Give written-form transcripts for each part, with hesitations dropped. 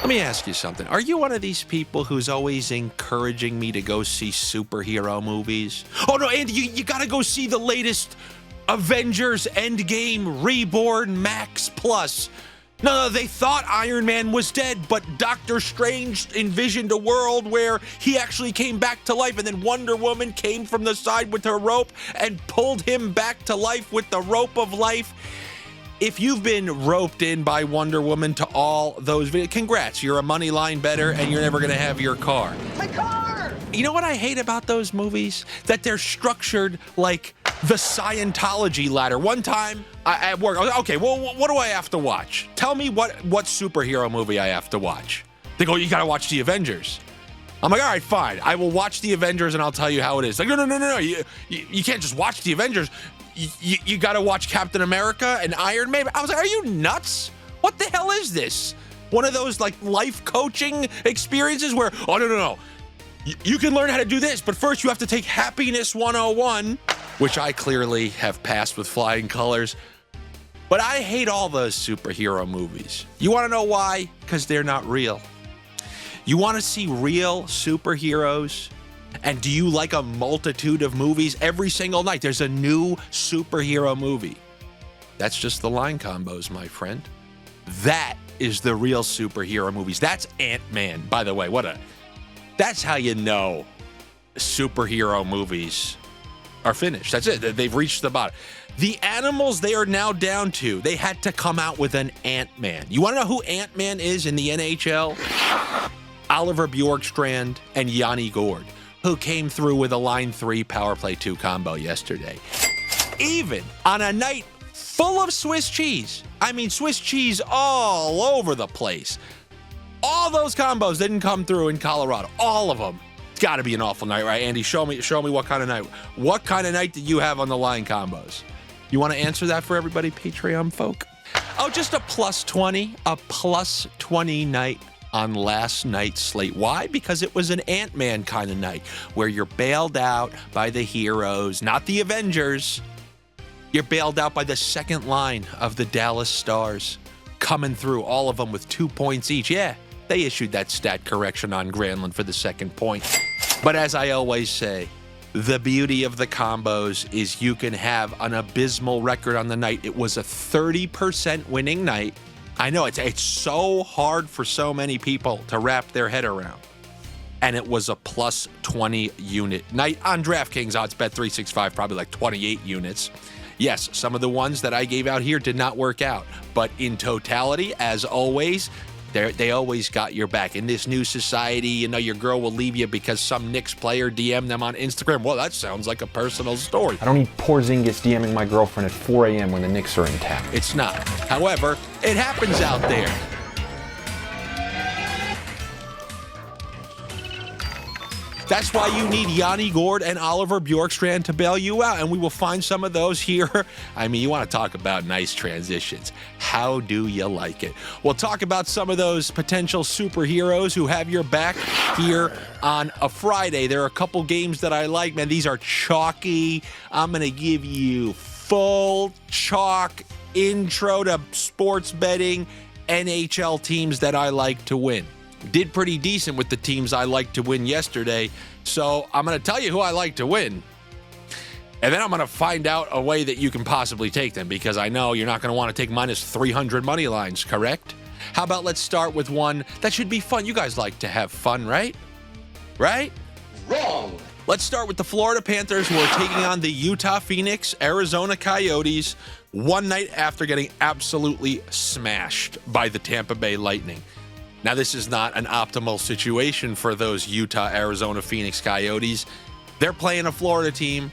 Let me ask you something. Are you one of these people who's always encouraging me to go see superhero movies? Oh, no, Andy, you got to go see the latest Avengers Endgame Reborn Max Plus. No, they thought Iron Man was dead, but Doctor Strange envisioned a world where he actually came back to life, and then Wonder Woman came from the side with her rope and pulled him back to life with the rope of life. If you've been roped in by Wonder Woman to all those videos, congrats, you're a money line bettor and you're never going to have your car. My car! You know what I hate about those movies? That they're structured like the Scientology ladder. One time at work, okay, well, what do I have to watch? Tell me what superhero movie I have to watch. They go, you got to watch The Avengers. I'm like, all right, fine. I will watch The Avengers and I'll tell you how it is. Like, no. You can't just watch The Avengers. You got to watch Captain America and Iron Man. I was like, are you nuts? What the hell is this? One of those like life coaching experiences where, oh, no. You can learn how to do this, but first you have to take Happyness 101, which I clearly have passed with flying colors. But I hate all those superhero movies. You want to know why? Because they're not real. You want to see real superheroes? And do you like a multitude of movies? Every single night, there's a new superhero movie. That's just the line combos, my friend. That is the real superhero movies. That's Ant-Man, by the way. That's how you know superhero movies are finished. That's it. They've reached the bottom. The animals they are now down to, they had to come out with an Ant-Man. You want to know who Ant-Man is in the NHL? Oliver Bjorkstrand and Yanni Gourde, who came through with a line 3 power play 2 combo yesterday. Even on a night full of Swiss cheese. I mean, Swiss cheese all over the place. All those combos didn't come through in Colorado. All of them. It's got to be an awful night, right, Andy? Show me what kind of night. What kind of night did you have on the line combos? You want to answer that for everybody, Patreon folk? Oh, just a plus 20 night on last night's slate. Why? Because it was an Ant-Man kind of night where you're bailed out by the heroes, not the Avengers. You're bailed out by the second line of the Dallas Stars, coming through, all of them with 2 points each. Yeah, they issued that stat correction on Granlund for the second point. But as I always say, the beauty of the combos is you can have an abysmal record on the night. It was a 30% winning night. I know it's so hard for so many people to wrap their head around. And it was a plus 20 unit night on DraftKings odds bet 365, probably like 28 units. Yes, some of the ones that I gave out here did not work out, but in totality, as always, they always got your back. In this new society, you know, your girl will leave you because some Knicks player DM'd them on Instagram. Well, that sounds like a personal story. I don't need Porzingis DMing my girlfriend at 4 a.m. when the Knicks are in town. It's not. However, it happens out there. That's why you need Yanni Gourde and Oliver Bjorkstrand to bail you out, and we will find some of those here. I mean, you want to talk about nice transitions. How do you like it? We'll talk about some of those potential superheroes who have your back here on a Friday. There are a couple games that I like, man. These are chalky. I'm going to give you full chalk intro to sports betting NHL teams that I like to win. Did pretty decent with the teams I like to win yesterday, so I'm going to tell you who I like to win, and then I'm going to find out a way that you can possibly take them, because I know you're not going to want to take minus 300 money lines, correct? How about let's start with one that should be fun. You guys like to have fun, right? Right? Wrong. Let's start with the Florida Panthers, who are taking on the Utah Phoenix Arizona Coyotes one night after getting absolutely smashed by the Tampa Bay Lightning. Now, this is not an optimal situation for those Utah, Arizona, Phoenix Coyotes. They're playing a Florida team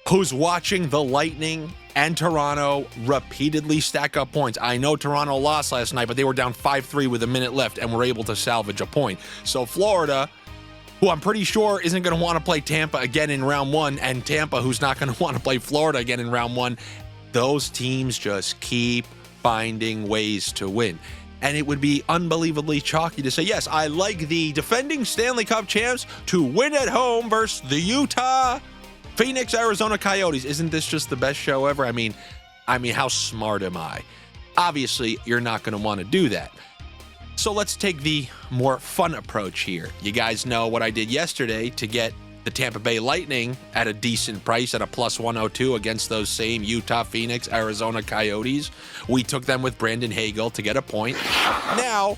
who's watching the Lightning and Toronto repeatedly stack up points. I know Toronto lost last night, but they were down 5-3 with a minute left and were able to salvage a point. So Florida, who I'm pretty sure isn't going to want to play Tampa again in round one, and Tampa, who's not going to want to play Florida again in round one, those teams just keep finding ways to win. And it would be unbelievably chalky to say, yes, I like the defending Stanley Cup champs to win at home versus the Utah Phoenix Arizona Coyotes. Isn't this just the best show ever? I mean, how smart am I? Obviously, you're not going to want to do that. So let's take the more fun approach here. You guys know what I did yesterday to get the Tampa Bay Lightning at a decent price at a plus 102 against those same Utah, Phoenix, Arizona Coyotes. We took them with Brandon Hagel to get a point. Now,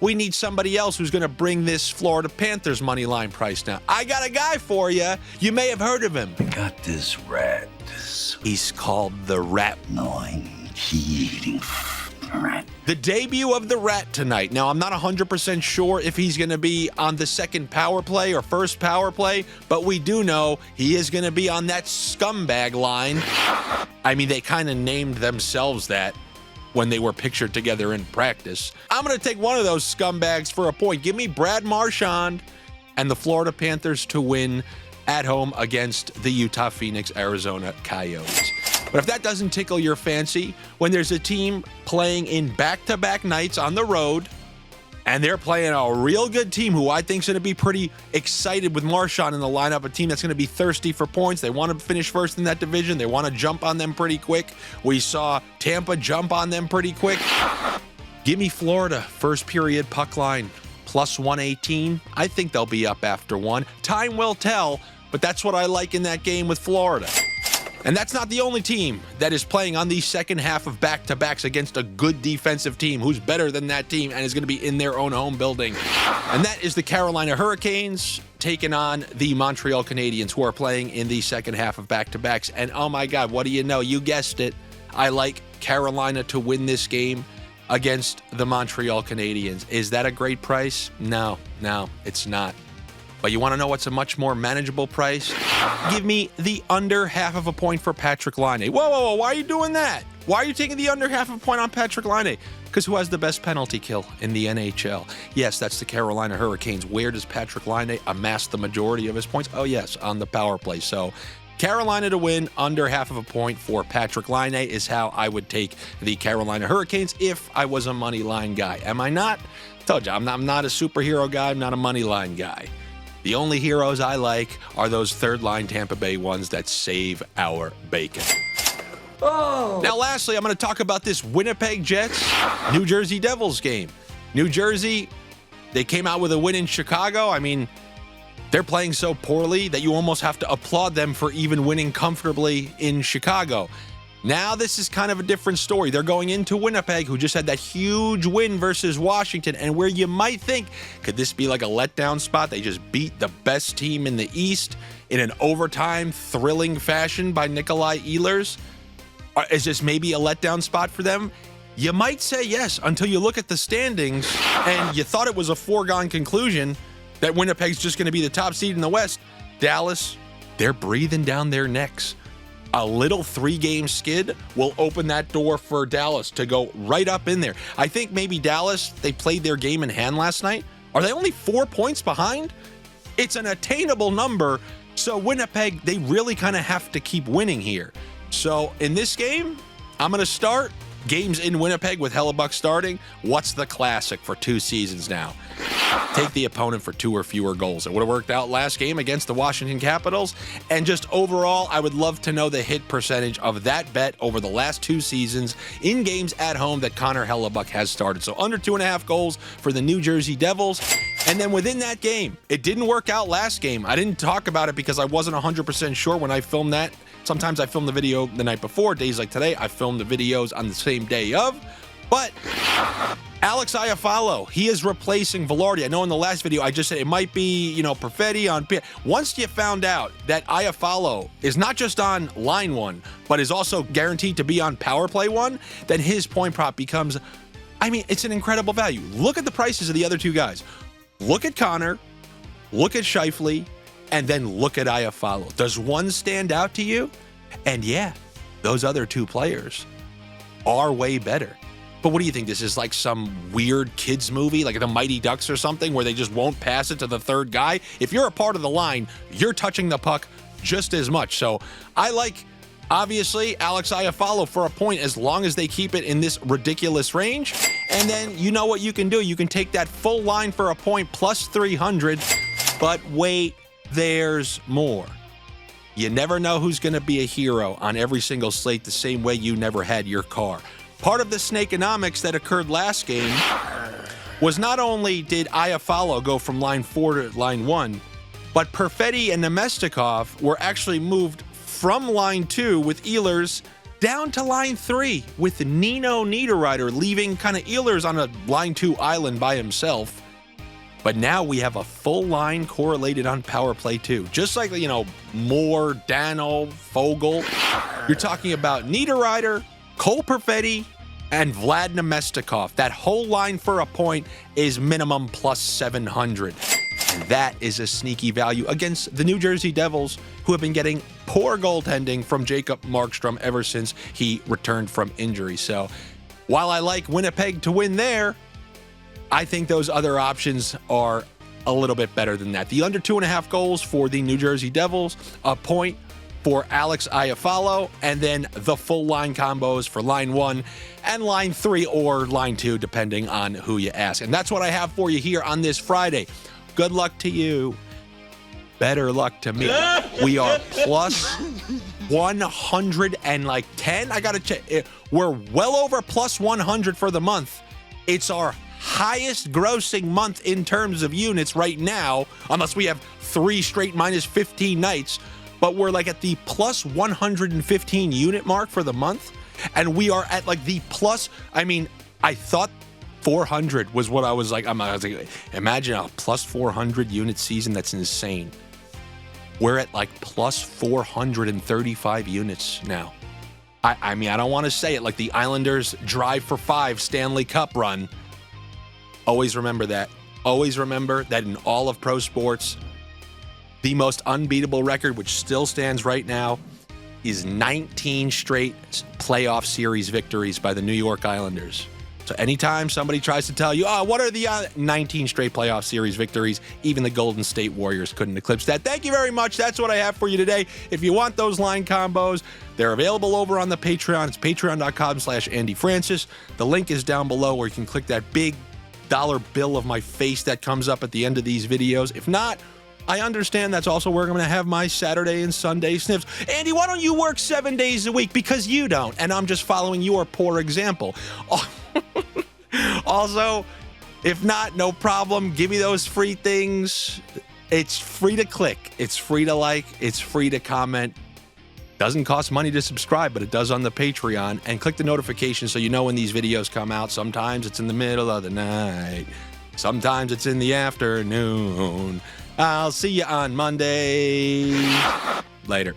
we need somebody else who's going to bring this Florida Panthers money line price down. I got a guy for you. You may have heard of him. I got this rat. He's called the Rat. Annoying, eating rat. The debut of the Rat tonight. Now, I'm not 100% sure if he's going to be on the second power play or first power play, but we do know he is going to be on that scumbag line. I mean, they kind of named themselves that when they were pictured together in practice. I'm going to take one of those scumbags for a point. Give me Brad Marchand and the Florida Panthers to win at home against the Utah, Phoenix, Arizona Coyotes. But if that doesn't tickle your fancy, when there's a team playing in back-to-back nights on the road, and they're playing a real good team who I think is going to be pretty excited with Marchand in the lineup, a team that's going to be thirsty for points. They want to finish first in that division. They want to jump on them pretty quick. We saw Tampa jump on them pretty quick. Give me Florida, first period puck line, plus 118. I think they'll be up after one. Time will tell, but that's what I like in that game with Florida. And that's not the only team that is playing on the second half of back-to-backs against a good defensive team who's better than that team and is going to be in their own home building. And that is the Carolina Hurricanes taking on the Montreal Canadiens, who are playing in the second half of back-to-backs. And oh my God, what do you know? You guessed it. I like Carolina to win this game against the Montreal Canadiens. Is that a great price? No, it's not. But you want to know what's a much more manageable price? Give me the under half of a point for Patrik Laine. Whoa, why are you doing that? Why are you taking the under half of a point on Patrik Laine? Because who has the best penalty kill in the NHL? Yes, that's the Carolina Hurricanes. Where does Patrik Laine amass the majority of his points? Oh yes, on the power play. So Carolina to win under half of a point for Patrik Laine is how I would take the Carolina Hurricanes if I was a money line guy. Am I not? Told you, I'm not a superhero guy. I'm not a money line guy. The only heroes I like are those third-line Tampa Bay ones that save our bacon. Oh. Now, lastly, I'm going to talk about this Winnipeg Jets, New Jersey Devils game. New Jersey, they came out with a win in Chicago. I mean, they're playing so poorly that you almost have to applaud them for even winning comfortably in Chicago. Now this is kind of a different story. They're going into Winnipeg, who just had that huge win versus Washington, and where you might think, could this be like a letdown spot? They just beat the best team in the East in an overtime, thrilling fashion by Nikolai Ehlers. Is this maybe a letdown spot for them? You might say yes, until you look at the standings and you thought it was a foregone conclusion that Winnipeg's just going to be the top seed in the West. Dallas, they're breathing down their necks. A little 3-game skid will open that door for Dallas to go right up in there. I think maybe Dallas, they played their game in hand last night. Are they only 4 points behind? It's an attainable number. So Winnipeg, they really kind of have to keep winning here. So in this game, I'm going to start games in Winnipeg with Hellebuck starting. What's the classic for 2 seasons now? Take the opponent for 2 or fewer goals. It would have worked out last game against the Washington Capitals. And just overall, I would love to know the hit percentage of that bet over the last 2 seasons in games at home that Connor Hellebuck has started. So under 2.5 goals for the New Jersey Devils. And then within that game, it didn't work out last game. I didn't talk about it because I wasn't 100% sure when I filmed that. Sometimes I film the video the night before. Days like today, I film the videos on the same day of. But Alex Iafallo, he is replacing Velarde. I know in the last video I just said it might be, Perfetti on. Once you found out that Iafallo is not just on line 1, but is also guaranteed to be on power play 1, then his point prop becomes, it's an incredible value. Look at the prices of the other 2 guys. Look at Connor, look at Scheifele, and then look at Iafallo. Does one stand out to you? And yeah, those other 2 players are way better. But what do you think? This is like some weird kids movie, like the Mighty Ducks or something, where they just won't pass it to the third guy? If you're a part of the line, you're touching the puck just as much. So I like, obviously, Alex Iafallo for a point as long as they keep it in this ridiculous range. And then you know what you can do. You can take that full line for a point plus 300. But wait, there's more. You never know who's going to be a hero on every single slate the same way you never had your car. Part of the snakeonomics that occurred last game was not only did Iafallo go from line 4 to line 1, but Perfetti and Nemestikov were actually moved from line 2 with Ehlers down to line 3 with Nino Niederreiter leaving kind of Ehlers on a line 2 island by himself. But now we have a full line correlated on power play too. Just like, Moore, Dano, Fogle. You're talking about Niederreiter, Cole Perfetti, and Vlad Nemestikov. That whole line for a point is minimum plus 700. And that is a sneaky value against the New Jersey Devils, who have been getting poor goaltending from Jacob Markstrom ever since he returned from injury. So while I like Winnipeg to win there, I think those other options are a little bit better than that. The under 2.5 goals for the New Jersey Devils, a point for Alex Iafallo, and then the full line combos for line 1 and line 3 or line 2, depending on who you ask. And that's what I have for you here on this Friday. Good luck to you. Better luck to me. We are plus 110. I gotta check. We're well over plus 100 for the month. It's our highest grossing month in terms of units right now, unless we have 3 straight minus 15 nights. But we're like at the plus 115 unit mark for the month. And we are at like the plus, I thought 400 was what I was like. I was like, imagine a plus 400 unit season. That's insane. We're at like plus 435 units now. I don't want to say it like the Islanders drive for 5 Stanley Cup run. Always remember that. Always remember that in all of pro sports, the most unbeatable record, which still stands right now, is 19 straight playoff series victories by the New York Islanders. So anytime somebody tries to tell you, what are the 19 straight playoff series victories, even the Golden State Warriors couldn't eclipse that. Thank you very much. That's what I have for you today. If you want those line combos, they're available over on the Patreon. It's patreon.com/Andy Francess. The link is down below where you can click that big dollar bill of my face that comes up at the end of these videos. If not, I understand that's also where I'm going to have my Saturday and Sunday sniffs. Andy, why don't you work 7 days a week? Because you don't, and I'm just following your poor example. Also, if not, no problem. Give me those free things. It's free to click. It's free to like. It's free to comment. Doesn't cost money to subscribe, but it does on the Patreon. And click the notification so you know when these videos come out. Sometimes it's in the middle of the night. Sometimes it's in the afternoon. I'll see you on Monday. Later.